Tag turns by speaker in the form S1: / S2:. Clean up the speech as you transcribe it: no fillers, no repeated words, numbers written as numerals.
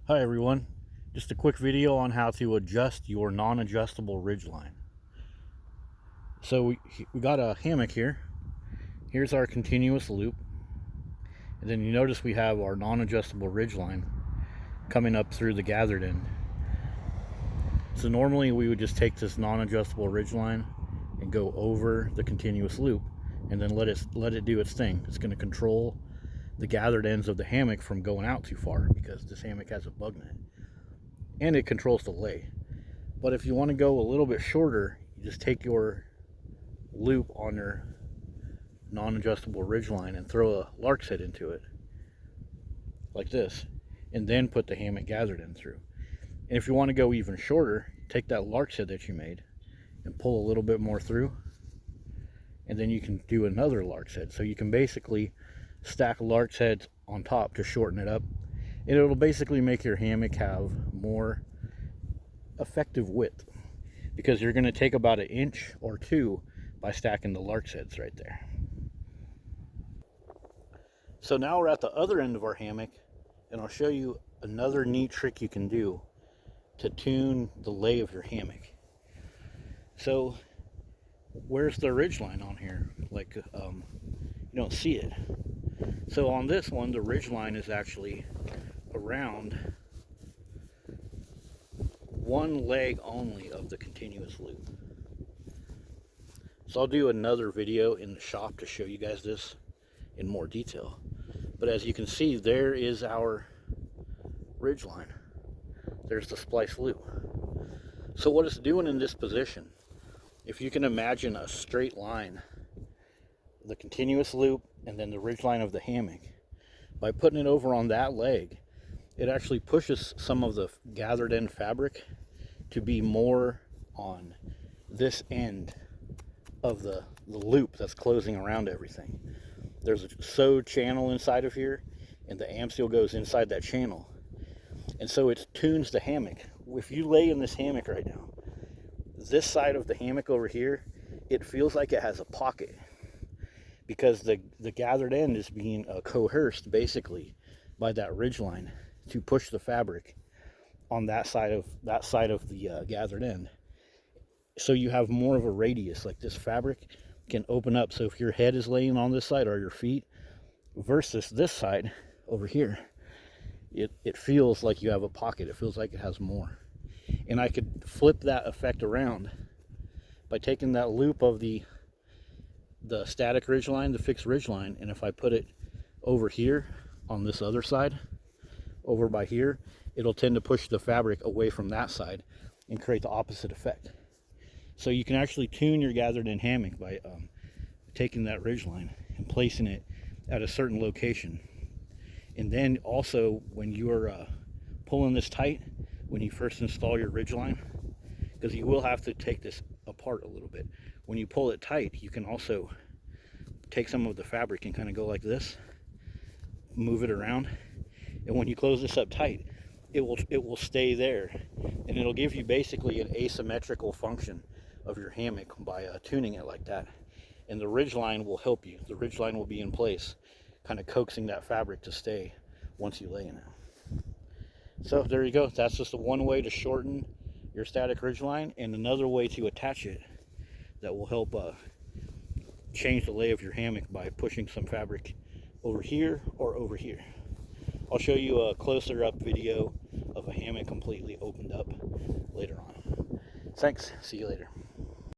S1: Hi everyone, just a quick video on how to adjust your non-adjustable ridgeline. So we got a hammock here. Here's our continuous loop, and then you notice we have our non-adjustable ridgeline coming up through the gathered end. So normally we would just take this non-adjustable ridgeline and go over the continuous loop and then let it do its thing. It's going to control the gathered ends of the hammock from going out too far because this hammock has a bug net, and it controls the lay. But if you want to go a little bit shorter, you just take your loop on your non-adjustable ridgeline and throw a lark's head into it like this, and then put the hammock gathered end through. And if you want to go even shorter, take that lark's head that you made and pull a little bit more through, and then you can do another lark's head. So you can basically stack lark's heads on top to shorten it up, and it'll basically make your hammock have more effective width, because you're going to take about 1 inch or 2 by stacking the lark's heads right there. So now we're at the other end of our hammock, and I'll show you another neat trick you can do to tune the lay of your hammock. So where's the ridgeline on here? Like you don't see it. So on this one, the ridgeline is actually around one leg only of the continuous loop. So I'll do another video in the shop to show you guys this in more detail. But as you can see, there is our ridgeline. There's the splice loop. So what it's doing in this position, if you can imagine a straight line, the continuous loop and then the ridgeline of the hammock, by putting it over on that leg, it actually pushes some of the gathered end fabric to be more on this end of the loop that's closing around everything. There's a sewed channel inside of here, and the amp seal goes inside that channel, and so it tunes the hammock. If you lay in this hammock right now, this side of the hammock over here, it feels like it has a pocket, because the gathered end is being coerced basically by that ridgeline to push the fabric on that side of the gathered end. So you have more of a radius, like this fabric can open up. So if your head is laying on this side, or your feet, versus this side over here, it feels like you have a pocket. It feels like it has more. And I could flip that effect around by taking that loop of the static ridgeline, the fixed ridgeline, and if I put it over here on this other side, over by here, it'll tend to push the fabric away from that side and create the opposite effect. So you can actually tune your gathered in hammock by taking that ridgeline and placing it at a certain location. And then also, when you're pulling this tight, when you first install your ridgeline, because you will have to take this apart a little bit, when you pull it tight, you can also take some of the fabric and kind of go like this, move it around, and when you close this up tight, it will stay there, and it'll give you basically an asymmetrical function of your hammock by tuning it like that. And the ridgeline will help you. The ridgeline will be in place, kind of coaxing that fabric to stay once you lay in it. So there you go. That's just one way to shorten your static ridgeline, and another way to attach it that will help change the lay of your hammock by pushing some fabric over here or over here. I'll show you a closer up video of a hammock completely opened up later on. Thanks. See you later.